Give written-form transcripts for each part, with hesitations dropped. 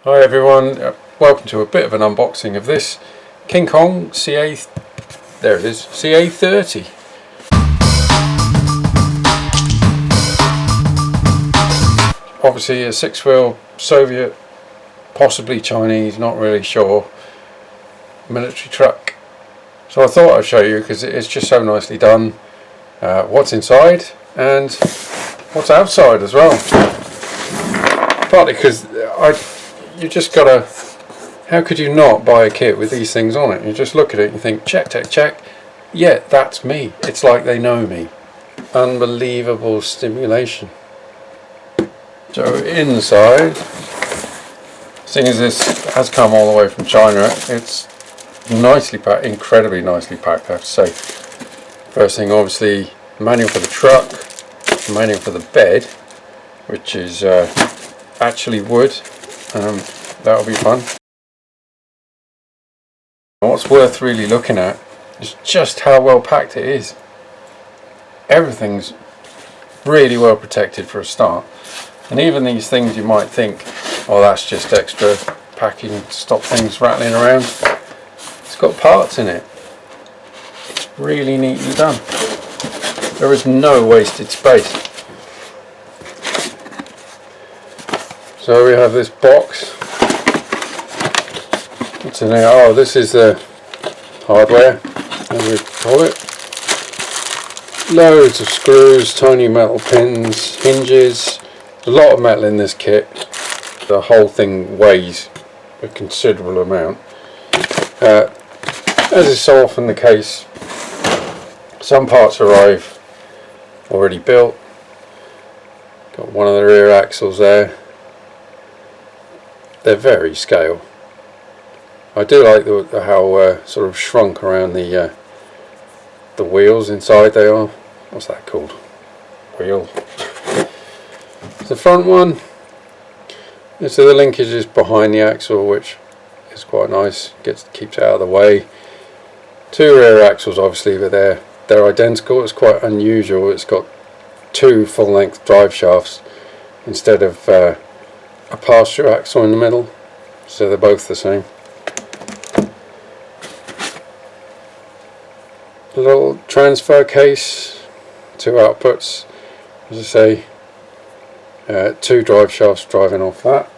Hi everyone, welcome to a bit of an unboxing of this King Kong there it is, CA30. Obviously a 6-wheel Soviet, possibly Chinese, not really sure, military truck. So I thought I'd show you because it's just so nicely done, what's inside and what's outside as well. Partly because you just gotta, how could you not buy a kit with these things on it? You just look at it and you think, check, check, check, yeah, that's me. It's like they know me. Unbelievable stimulation. So inside, seeing as this has come all the way from China, it's nicely packed, incredibly nicely packed, I have to say. First thing, obviously, manual for the truck, manual for the bed, which is actually wood. That'll be fun. What's worth really looking at is just how well packed it is. Everything's really well protected for a start, and even these things you might think, oh, that's just extra packing to stop things rattling around. It's got parts in it. It's really neatly done. There is no wasted space. So we have this box. What's in there? Oh, this is the hardware, as we call it. Loads of screws, tiny metal pins, hinges. There's a lot of metal in this kit. The whole thing weighs a considerable amount. As is so often the case, some parts arrive already built. Got one of the rear axles there. They're very scale. I do like how sort of shrunk around the wheels inside they are. What's that called? Wheel. The front one, so the linkage is behind the axle, which is quite nice. Keeps it out of the way. Two rear axles, obviously, but they're identical. It's quite unusual. It's got two full-length drive shafts instead of a pass-through axle in the middle, so they're both the same. A little transfer case, two outputs, as I say, two drive shafts driving off that,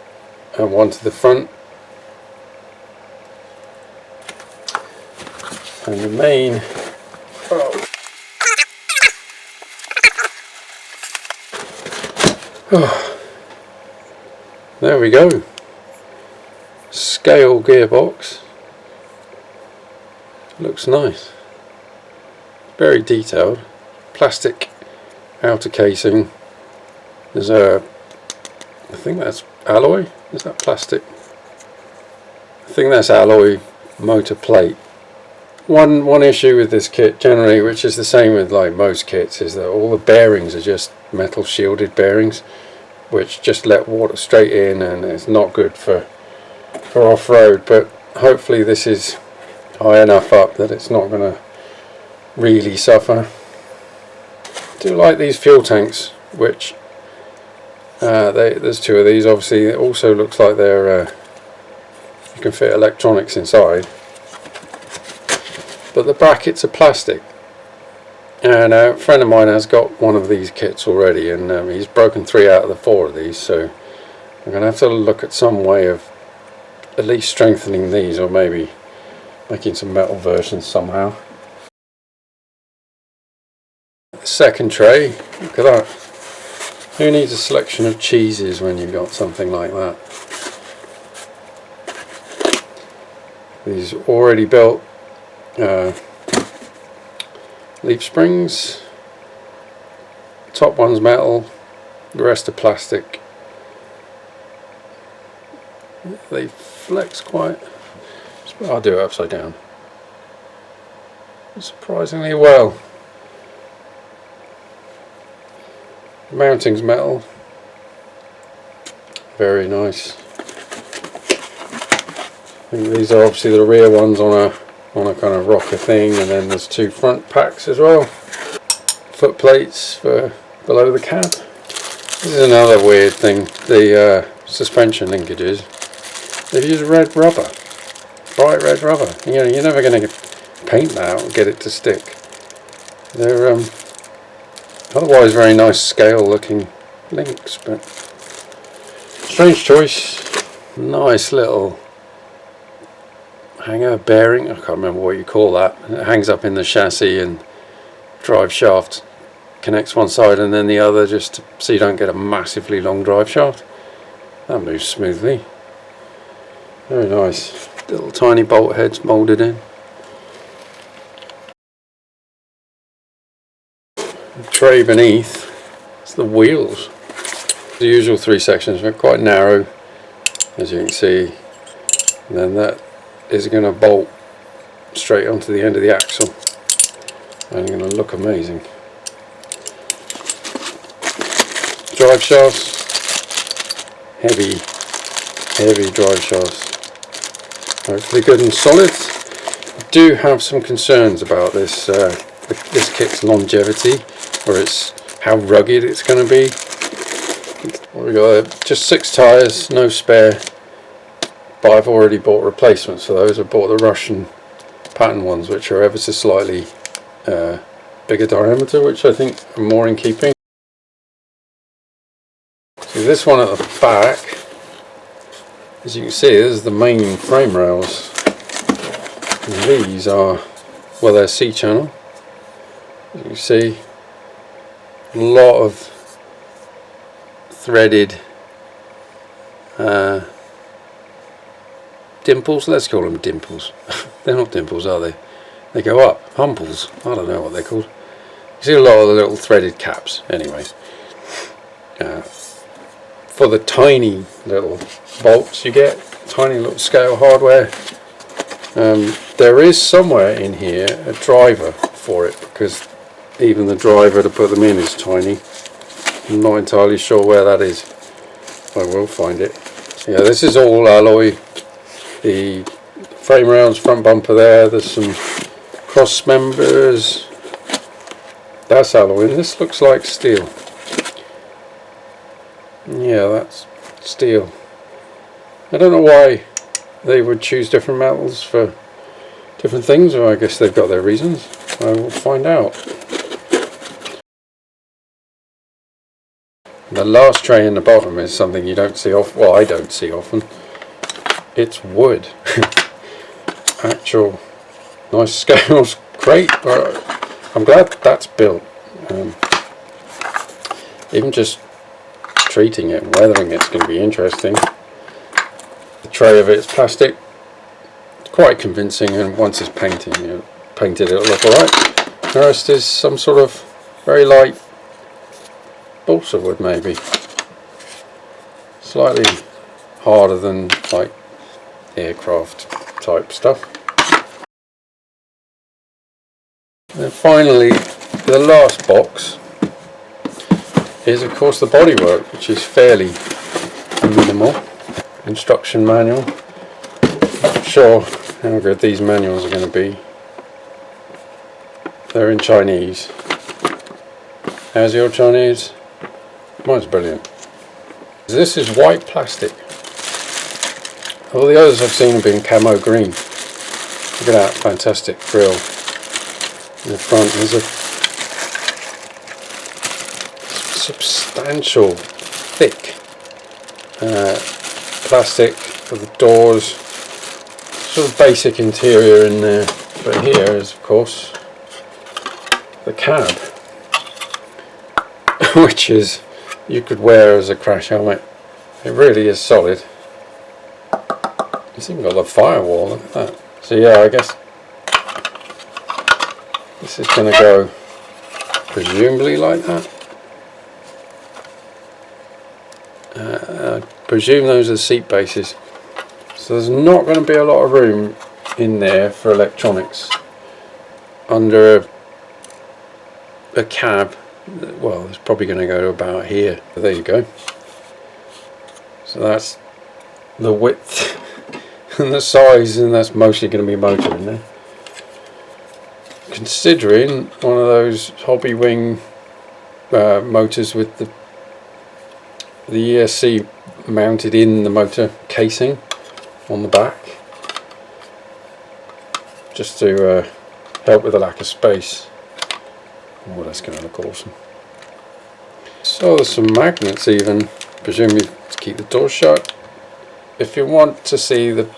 and one to the front. And the main, there we go, scale gearbox, looks nice. Very detailed, plastic outer casing. There's I think that's alloy. Is that plastic? I think that's alloy motor plate. One issue with this kit generally, which is the same with like most kits, is that all the bearings are just metal shielded bearings, which just let water straight in, and it's not good for off-road. But hopefully this is high enough up that it's not going to really suffer. I do like these fuel tanks, which there's two of these. Obviously it also looks like they're you can fit electronics inside, but the brackets are plastic, and a friend of mine has got one of these kits already, and he's broken 3 out of the 4 of these, so I'm going to have to look at some way of at least strengthening these, or maybe making some metal versions somehow. Second tray, look at that. Who needs a selection of cheeses when you've got something like that? These already built leaf springs. Top one's metal, the rest are plastic. They flex quite, I'll do it upside down, surprisingly well. Mounting's metal, very nice. I think these are obviously the rear ones on a kind of rocker thing, and then there's 2 front packs as well. Foot plates for below the cab. This is another weird thing, the suspension linkages. they've used red rubber, bright red rubber. You know, you're never going to paint that or get it to stick. They're otherwise very nice scale looking links, but strange choice. Nice little hanger bearing, I can't remember what you call that. It hangs up in the chassis and drive shaft connects one side and then the other, just so you don't get a massively long drive shaft. That moves smoothly. Very nice. Little tiny bolt heads moulded in. The tray beneath, it's the wheels. The usual 3 sections, they're quite narrow, as you can see, and then that is going to bolt straight onto the end of the axle and going to look amazing. Drive shafts, heavy drive shafts, hopefully good and solid. I do have some concerns about this this kit's longevity, or how rugged it's going to be. We got just 6 tyres, no spare, but I've already bought replacements for those. I bought the Russian pattern ones, which are ever so slightly bigger diameter, which I think are more in keeping. So this one at the back, as you can see, this is the main frame rails. And these are, well, they're C-channel. As you can see, a lot of threaded dimples, let's call them dimples. They're not dimples, are they? They go up, humples, I don't know what they're called. You see a lot of the little threaded caps, anyway. For the tiny little bolts you get, tiny little scale hardware, there is somewhere in here a driver for it, because even the driver to put them in is tiny. I'm not entirely sure where that is. I will find it. Yeah, this is all alloy. The frame rails, front bumper there's some cross members. That's alloy, and this looks like steel. Yeah, that's steel. I don't know why they would choose different metals for different things, or I guess they've got their reasons. I will find out. The last tray in the bottom is something you don't see often. Well, I don't see often. It's wood. Actual nice scales, great, but I'm glad that's built. Even just treating it and weathering it's going to be interesting. The tray of it is plastic. It's quite convincing, and once it's painted, it'll look alright. The rest is some sort of very light balsa wood, maybe. Slightly harder than like aircraft type stuff. And finally, the last box is of course the bodywork, which is fairly minimal. Instruction manual. Not sure how good these manuals are going to be. They're in Chinese. How's your Chinese? Mine's brilliant. This is white plastic. All the others I've seen have been camo green. Look at that fantastic grill in the front. There's a substantial, thick plastic for the doors. Sort of basic interior in there. But here is, of course, the cab, which is you could wear as a crash helmet. It really is solid. It's even got the firewall, look at that. So yeah, I guess this is going to go presumably like that. I presume those are the seat bases. So there's not going to be a lot of room in there for electronics under a cab. Well, it's probably going to go to about here. But there you go. So that's the width and the size, and that's mostly going to be motor in there. Considering one of those hobby wing motors with the ESC mounted in the motor casing, on the back, just to help with the lack of space. Oh, that's going to look awesome. So there's some magnets even, presumably to keep the door shut. If you want to see the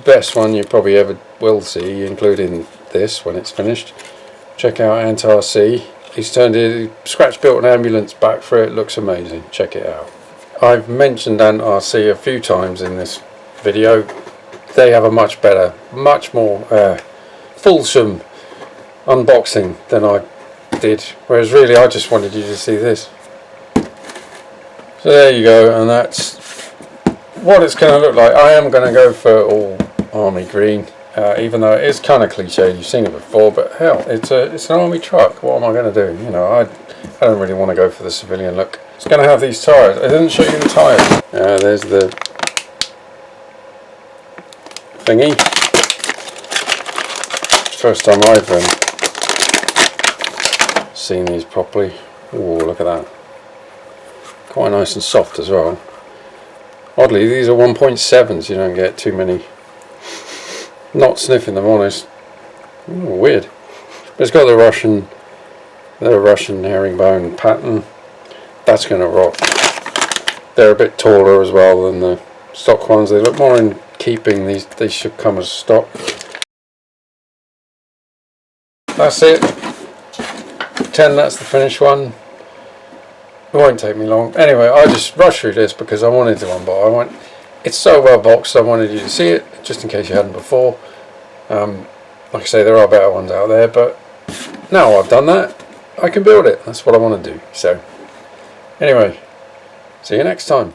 best one you probably ever will see, including this when it's finished, check out Ant-RC. He's turned it, scratch built an ambulance back for it, looks amazing, check it out. I've mentioned Ant-RC a few times in this video. They have a much better, much more fulsome unboxing than I did, whereas really I just wanted you to see this. So there you go, and that's what it's going to look like. I am going to go for all army green, even though it is kind of cliche, you've seen it before, but hell, it's an army truck. What am I going to do? You know, I don't really want to go for the civilian look. It's going to have these tyres. I didn't show you the tyres. There's the thingy. First time I've seen these properly. Oh, look at that. Quite nice and soft as well. Oddly, these are 1.7s, you don't get too many. Not sniffing them, honest. Ooh, weird. But it's got the Russian herringbone pattern. That's going to rock. They're a bit taller as well than the stock ones. They look more in keeping. They should come as stock. That's it. Pretend that's the finished one. It won't take me long. Anyway, I just rushed through this because I wanted to unbox. It's so well boxed, I wanted you to see it, just in case you hadn't before. Like I say, there are better ones out there, but now I've done that, I can build it. That's what I want to do. So, anyway, see you next time.